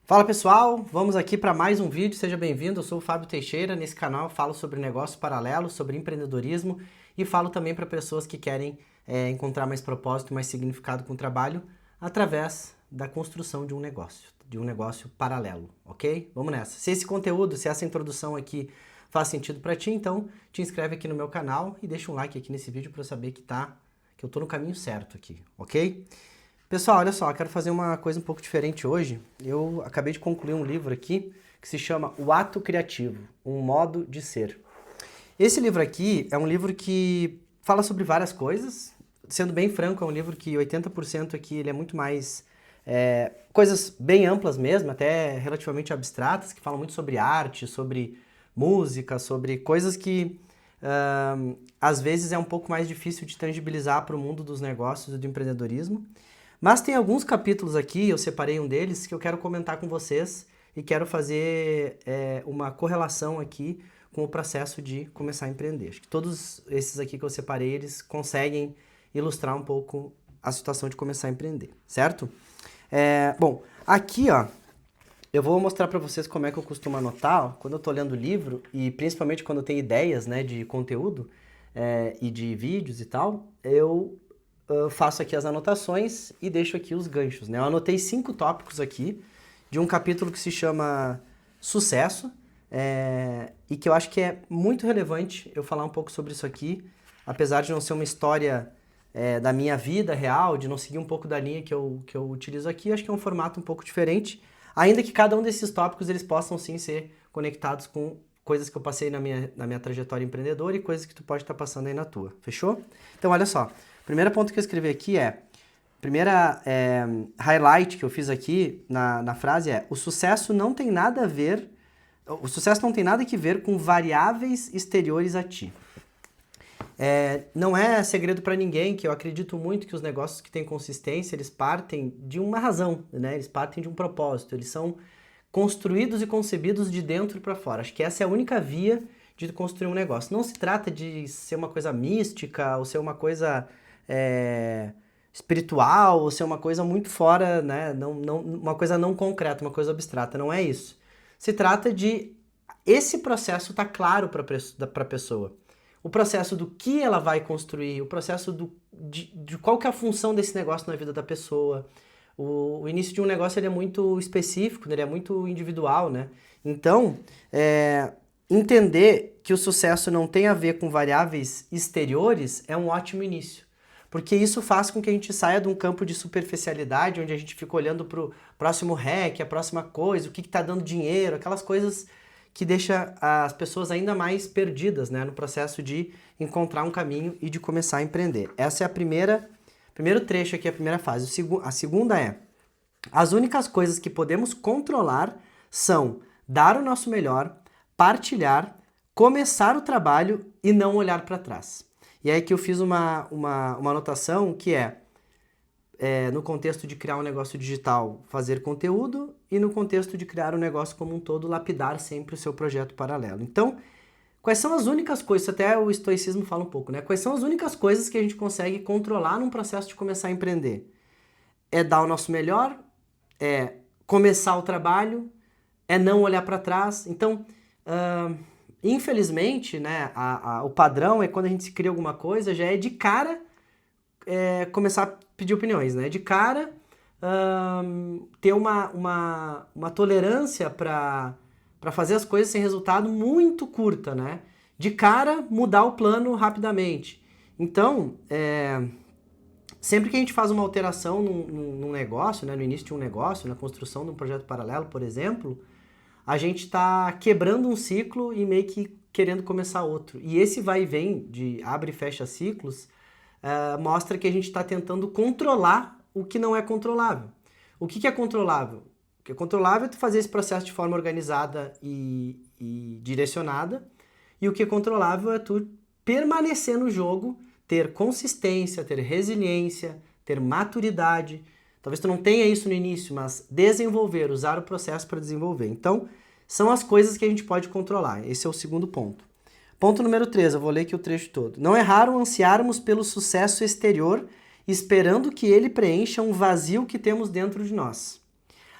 Fala pessoal, vamos aqui para mais um vídeo, seja bem-vindo, eu sou o Fábio Teixeira, nesse canal eu falo sobre negócios paralelos, sobre empreendedorismo e falo também para pessoas que querem encontrar mais propósito, mais significado com o trabalho através da construção de um negócio paralelo, ok? Vamos nessa. Se esse conteúdo, se essa introdução aqui faz sentido para ti, então te inscreve aqui no meu canal e deixa um like aqui nesse vídeo para eu saber que eu tô no caminho certo aqui, ok? Pessoal, olha só, eu quero fazer uma coisa um pouco diferente hoje. Eu acabei de concluir um livro aqui que se chama O Ato Criativo, um modo de ser. Esse livro aqui é um livro que fala sobre várias coisas. Sendo bem franco, é um livro que 80% aqui ele é muito mais coisas bem amplas mesmo, até relativamente abstratas, que falam muito sobre arte, sobre música, sobre coisas que às vezes é um pouco mais difícil de tangibilizar para o mundo dos negócios e do empreendedorismo. Mas tem alguns capítulos aqui, eu separei um deles, que eu quero comentar com vocês e quero fazer uma correlação aqui com o processo de começar a empreender. Acho que todos esses aqui que eu separei, eles conseguem ilustrar um pouco a situação de começar a empreender, certo? Bom, aqui ó, eu vou mostrar para vocês como é que eu costumo anotar, ó, quando eu tô lendo o livro e principalmente quando eu tenho ideias, né, de conteúdo e de vídeos e tal, eu faço aqui as anotações e deixo aqui os ganchos, né? Eu anotei 5 tópicos aqui de um capítulo que se chama Sucesso e que eu acho que é muito relevante eu falar um pouco sobre isso aqui, apesar de não ser uma história da minha vida real, de não seguir um pouco da linha que eu utilizo aqui, acho que é um formato um pouco diferente, ainda que cada um desses tópicos eles possam sim ser conectados com coisas que eu passei na minha trajetória empreendedora e coisas que tu pode estar passando aí na tua, fechou? Então olha só, o primeiro ponto que eu escrevi aqui primeira highlight que eu fiz aqui na frase o sucesso não tem nada a ver, o sucesso não tem nada que ver com variáveis exteriores a ti. Não é segredo para ninguém que eu acredito muito que os negócios que têm consistência, eles partem de uma razão, né? Eles partem de um propósito, eles são construídos e concebidos de dentro para fora. Acho que essa é a única via de construir um negócio. Não se trata de ser uma coisa mística ou ser uma coisa espiritual ou ser uma coisa muito fora, né? Uma coisa não concreta, uma coisa abstrata. Não é isso. Se trata de esse processo estar claro para a pessoa. O processo do que ela vai construir, o processo de qual que é a função desse negócio na vida da pessoa. O início de um negócio ele é muito específico, ele é muito individual, né? Então, entender que o sucesso não tem a ver com variáveis exteriores é um ótimo início. Porque isso faz com que a gente saia de um campo de superficialidade, onde a gente fica olhando para o próximo REC, a próxima coisa, o que está dando dinheiro, aquelas coisas que deixa as pessoas ainda mais perdidas, né, no processo de encontrar um caminho e de começar a empreender. Essa é primeiro trecho aqui, a primeira fase. A segunda as únicas coisas que podemos controlar são dar o nosso melhor, partilhar, começar o trabalho e não olhar para trás. E aí que eu fiz uma anotação que no contexto de criar um negócio digital, fazer conteúdo, e no contexto de criar um negócio como um todo, lapidar sempre o seu projeto paralelo. Então, quais são as únicas coisas, até o estoicismo fala um pouco, né? Quais são as únicas coisas que a gente consegue controlar num processo de começar a empreender? É dar o nosso melhor, é começar o trabalho, é não olhar para trás. Então, infelizmente, né, o padrão é quando a gente se cria alguma coisa, já é de cara começar a pedir opiniões, né? De cara, ter uma tolerância para fazer as coisas sem resultado muito curta, né? De cara, mudar o plano rapidamente. Então, sempre que a gente faz uma alteração num negócio, né, no início de um negócio, na construção de um projeto paralelo, por exemplo, a gente está quebrando um ciclo e meio que querendo começar outro. E esse vai e vem de abre e fecha ciclos mostra que a gente está tentando controlar o que não é controlável. O que é controlável? O que é controlável é tu fazer esse processo de forma organizada e direcionada, e o que é controlável é tu permanecer no jogo, ter consistência, ter resiliência, ter maturidade. Talvez tu não tenha isso no início, mas desenvolver, usar o processo para desenvolver. Então, são as coisas que a gente pode controlar. Esse é o segundo ponto. Ponto número 3, eu vou ler aqui o trecho todo. Não é raro ansiarmos pelo sucesso exterior, esperando que ele preencha um vazio que temos dentro de nós.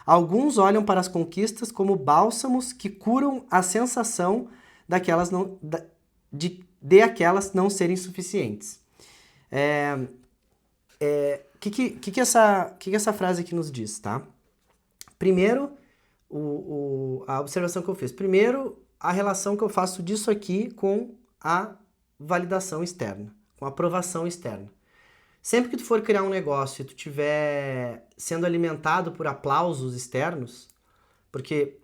Alguns olham para as conquistas como bálsamos que curam a sensação daquelas não, de aquelas não serem suficientes. Que essa frase aqui nos diz, tá? Primeiro, a observação que eu fiz. Primeiro, a relação que eu faço disso aqui com a validação externa, com a aprovação externa. Sempre que tu for criar um negócio e tu estiver sendo alimentado por aplausos externos, porque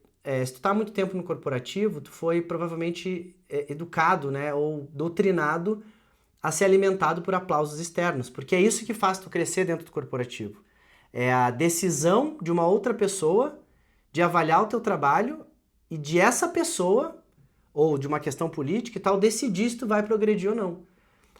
se tu tá há muito tempo no corporativo, tu foi provavelmente educado, né, ou doutrinado a ser alimentado por aplausos externos, porque é isso que faz tu crescer dentro do corporativo. É a decisão de uma outra pessoa de avaliar o teu trabalho e de essa pessoa, ou de uma questão política e tal, decidir se tu vai progredir ou não.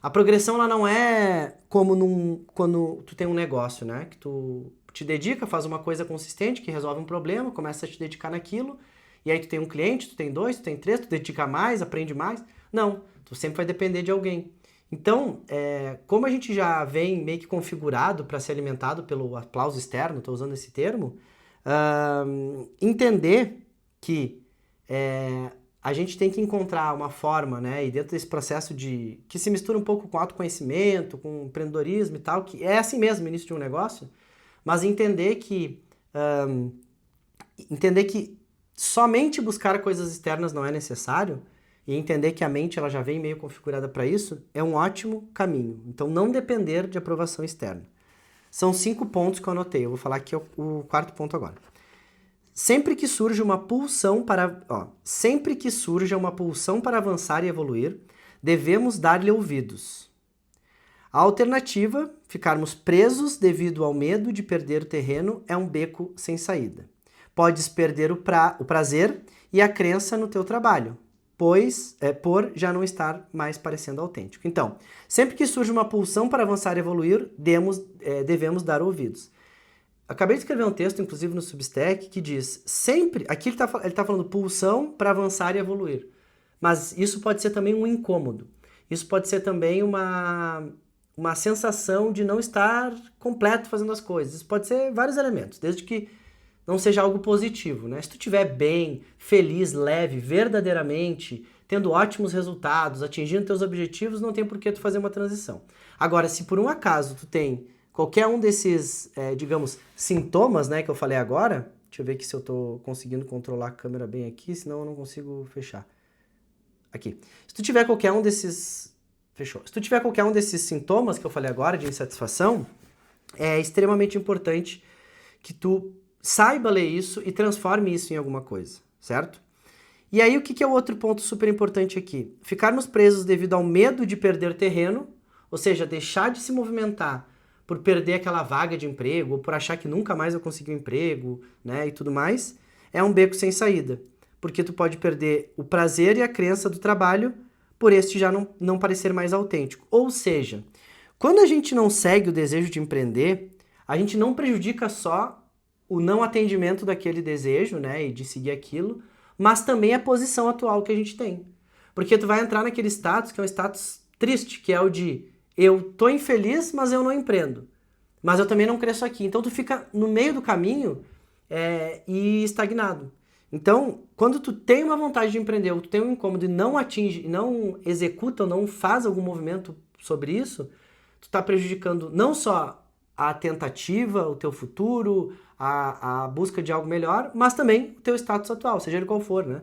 A progressão ela não é como quando tu tem um negócio, né? Que tu te dedica, faz uma coisa consistente, que resolve um problema, começa a te dedicar naquilo, e aí tu tem um cliente, tu tem 2, tu tem 3, tu dedica mais, aprende mais. Não, tu sempre vai depender de alguém. Então, como a gente já vem meio que configurado para ser alimentado pelo aplauso externo, estou usando esse termo, entender que a gente tem que encontrar uma forma, né, e dentro desse processo que se mistura um pouco com autoconhecimento, com empreendedorismo e tal, que é assim mesmo, o início de um negócio, mas entender que somente buscar coisas externas não é necessário, e entender que a mente ela já vem meio configurada para isso, é um ótimo caminho. Então, não depender de aprovação externa. São 5 pontos que eu anotei. Eu vou falar aqui o quarto ponto agora. Sempre que surja uma pulsão para avançar e evoluir, devemos dar-lhe ouvidos. A alternativa, ficarmos presos devido ao medo de perder o terreno, é um beco sem saída. Podes perder o prazer e a crença no teu trabalho, por já não estar mais parecendo autêntico. Então, sempre que surge uma pulsão para avançar e evoluir, devemos dar ouvidos. Acabei de escrever um texto, inclusive no Substack, que diz sempre... Aqui ele tá falando pulsão para avançar e evoluir. Mas isso pode ser também um incômodo. Isso pode ser também uma sensação de não estar completo fazendo as coisas. Isso pode ser vários elementos, desde que não seja algo positivo, né? Se tu estiver bem, feliz, leve, verdadeiramente, tendo ótimos resultados, atingindo teus objetivos, não tem por que tu fazer uma transição. Agora, se por um acaso tu tem qualquer um desses, digamos, sintomas, né, que eu falei agora, deixa eu ver aqui se eu tô conseguindo controlar a câmera bem aqui, senão eu não consigo fechar. Aqui. Se tu tiver qualquer um desses... Fechou. Se tu tiver qualquer um desses sintomas que eu falei agora de insatisfação, é extremamente importante que tu saiba ler isso e transforme isso em alguma coisa, certo? E aí o que é o outro ponto super importante aqui? Ficarmos presos devido ao medo de perder terreno, ou seja, deixar de se movimentar por perder aquela vaga de emprego, ou por achar que nunca mais eu consegui um emprego, né, e tudo mais, é um beco sem saída. Porque tu pode perder o prazer e a crença do trabalho por este já não parecer mais autêntico. Ou seja, quando a gente não segue o desejo de empreender, a gente não prejudica só o não atendimento daquele desejo, né, e de seguir aquilo, mas também a posição atual que a gente tem. Porque tu vai entrar naquele status que é um status triste, que é o de eu tô infeliz, mas eu não empreendo. Mas eu também não cresço aqui. Então tu fica no meio do caminho e estagnado. Então, quando tu tem uma vontade de empreender, ou tu tem um incômodo e não atinge, não executa ou não faz algum movimento sobre isso, tu tá prejudicando não só a tentativa, o teu futuro, a busca de algo melhor, mas também o teu status atual, seja ele qual for, né?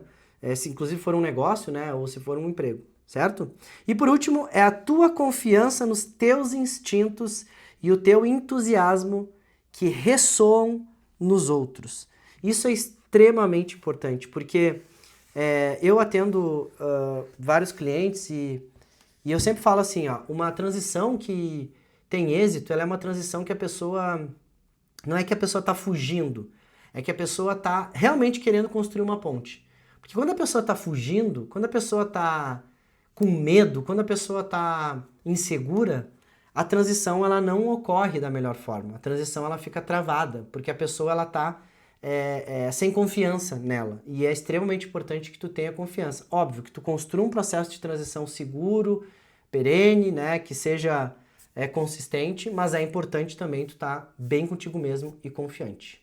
Se inclusive for um negócio, né? Ou se for um emprego, certo? E por último, é a tua confiança nos teus instintos e o teu entusiasmo que ressoam nos outros. Isso é extremamente importante, porque eu atendo vários clientes e eu sempre falo assim, ó, uma transição que tem êxito, ela é uma transição que a pessoa... Não é que a pessoa está fugindo, é que a pessoa está realmente querendo construir uma ponte. Porque quando a pessoa está fugindo, quando a pessoa está com medo, quando a pessoa está insegura, a transição ela não ocorre da melhor forma. A transição ela fica travada, porque a pessoa ela está sem confiança nela. E é extremamente importante que tu tenha confiança. Óbvio que tu construa um processo de transição seguro, perene, né, que seja consistente, mas é importante também tu estar bem contigo mesmo e confiante.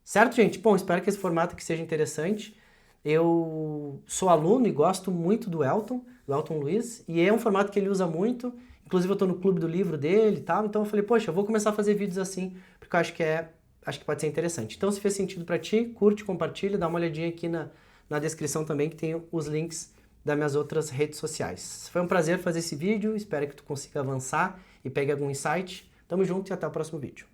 Certo, gente? Bom, espero que esse formato aqui seja interessante. Eu sou aluno e gosto muito do Elton Luiz, e é um formato que ele usa muito. Inclusive eu estou no clube do livro dele e tal, então eu falei, poxa, eu vou começar a fazer vídeos assim, porque eu acho que pode ser interessante. Então, se fez sentido para ti, curte, compartilha, dá uma olhadinha aqui na descrição também, que tem os links das minhas outras redes sociais. Foi um prazer fazer esse vídeo, espero que tu consiga avançar e pegue algum insight. Tamo junto e até o próximo vídeo.